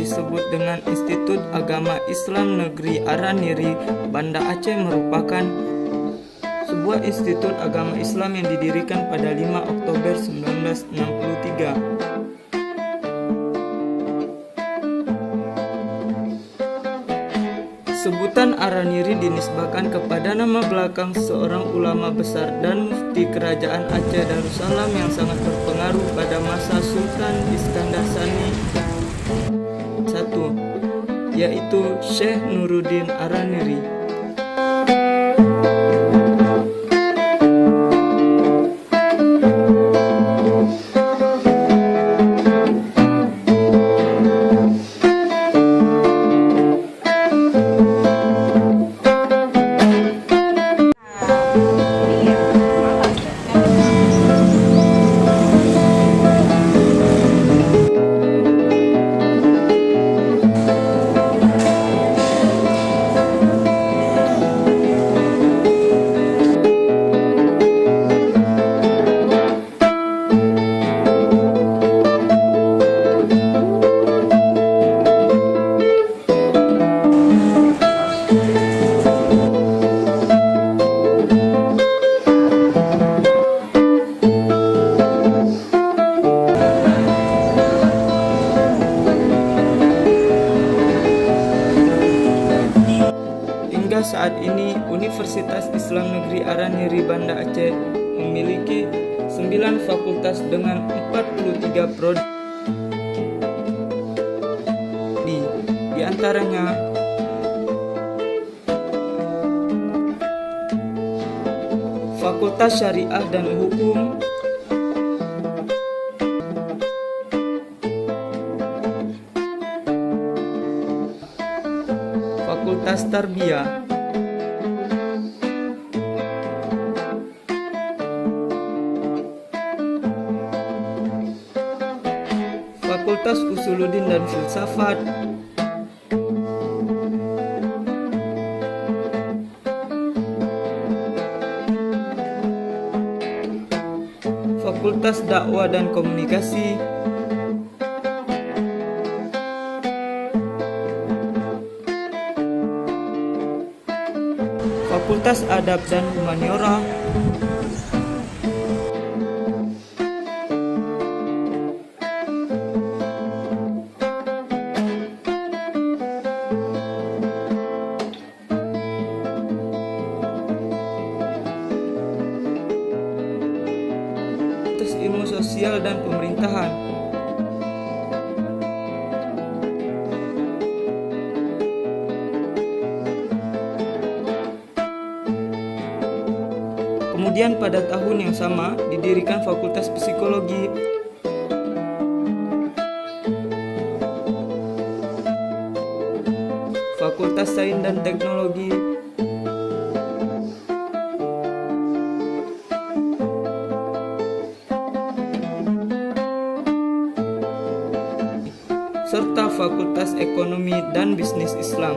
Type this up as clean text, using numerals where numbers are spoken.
disebut dengan Institut Agama Islam Negeri Araniri, Banda Aceh merupakan sebuah institut agama Islam yang didirikan pada 5 Oktober 1963. Sebutan Araniri dinisbahkan kepada nama belakang seorang ulama besar dan mufti kerajaan Aceh Darussalam yang sangat berpengaruh pada masa Sultan Iskandar Sani I, yaitu Syekh Nuruddin Araniri. Hingga saat ini, Universitas Islam Negeri Araniri Banda Aceh memiliki 9 fakultas dengan 43 prodi. Di antaranya Fakultas Syariah dan Hukum, Fakultas Tarbiyah, Fakultas Usuluddin dan Filsafat, Fakultas Dakwah dan Komunikasi, Fakultas Adab dan Humaniora, Fakultas Ilmu Sosial dan Pemerintahan. Kemudian pada tahun yang sama didirikan Fakultas Psikologi, Fakultas Sains dan Teknologi, serta Fakultas Ekonomi dan Bisnis Islam.